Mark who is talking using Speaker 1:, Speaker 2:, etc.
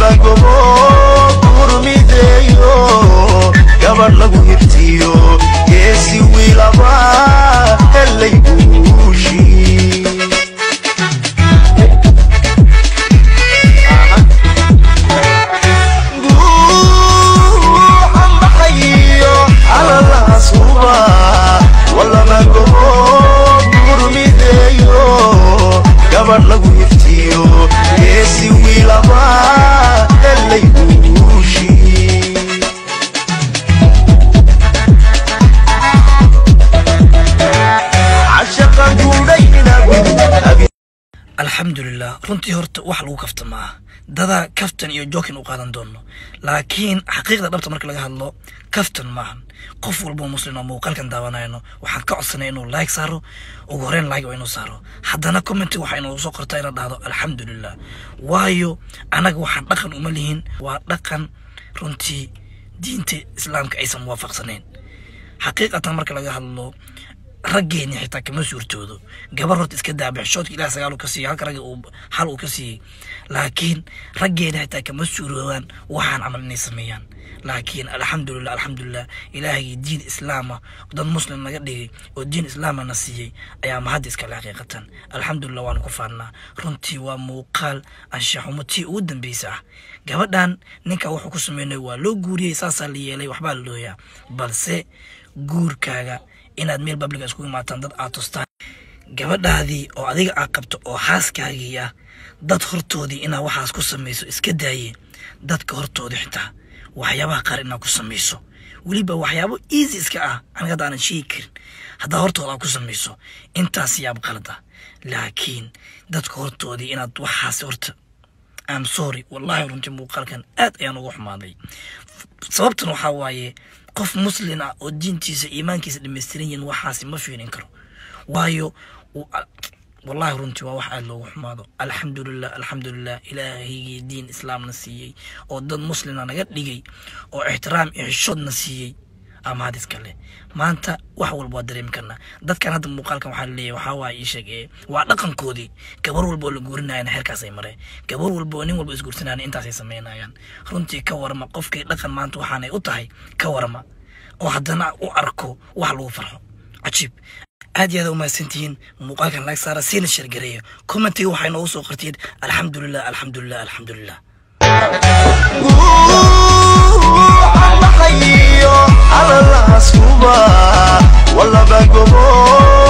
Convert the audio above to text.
Speaker 1: bagobo gurmideyo gabar lagu hirtiyo geesi wiilaba helay guushi على العصوبة والله ما قوم برميديو قبر لقو يفتيو يسي ويلابا اللي يبوشي عشقا قولينا أبي
Speaker 2: الحمد لله runtii horta wax lagu kafta maaha dada kaftan iyo jokin u qaadan doono laakiin xaqiiqda dhabta marka laga hadlo kaftan maahan qof walba muslim oo muuqaalkan daawanayno waxaan ka codsanay inuu like saaro ugu horeen like inuu saaro haddana comment waxa inuu soo qortaa inuu dhahdo alxamdulillah waayo anaga waxaan dhaqan uma lihin waa dhaqan runtii diinta islaamka aysan waafaqsanayn xaqiiqatan marka laga hadlo raggeeni xitaa kama suurtoodo gabar horta iska daabixshoodka ilaa sagaal uu ka siiyay halka rag uu hal uu ka siiyay laakiin raggeeni xitaa kama suuroodaan waxaan camal inay sameeyaan laakiin alxamdulillah ilaahay diin islaama dad muslim naga dhigay oo diin islaama na siiyay ayaa mahad iska xaqiiqatan alxamdulillah waan ku faanaa runtii waa muuqaal anshaxumati ugu dambaysa gabadhan ninka wuxuu ku sameeyay waa loo guuriyay saasa la yeelay waxba la dooyaa balse guurkaaga inaad meel public isku imaataan dad aad tustaan gabadhaadii oo adiga aad qabto oo xaaskaagii ah dad hortoodii inaa waxaas ku samayso iska daaye dadka hortoodii xitaa waxyaabaha qaar inaa ku samayso weliba waxyaabo easy iska ah aniga hadaanan sheegi karin haddaa hortooda aad ku samayso intaas yaab qalada laakiin dadka hortoodii inaad waxaas horta I'm sorry wallahi runtii muuqaalkan aad ayaan ugu xumaaday sababtan waxaa waaye qof muslim ah oo diintiisa iimaankiisa dhameystiran yihiin waxaasi ma fiirin karo waayo wallahi runtii waa wax aad loogu xumaado alxamdulillah ilaahaygi diin islaamna siiyey oo dad muslima naga dhigay oo ixtiraam iyo xishoodna siiyey ama hadis kale maanta wax walba dareemi karna dadkan hadda muuqaalkan waxa leeyahay waxa waa ii sheegay waa dhaqankoodii gabar walba oo la guurinayna heerkaas ay mareen gabar walba oo nin walba isguursanayna intaas ay sameynayaan runtii ka warma qofkii dhaqan maanta waxaanay u tahay ka warma oo haddana u arko wax lagu farxo cajiib aad iyo aad u mahadsantihiin muuqaalkan like saara siina share gareeyo commentiga waxay noogu soo qortiin alxamdulillah
Speaker 1: على العصوبة والله بقوم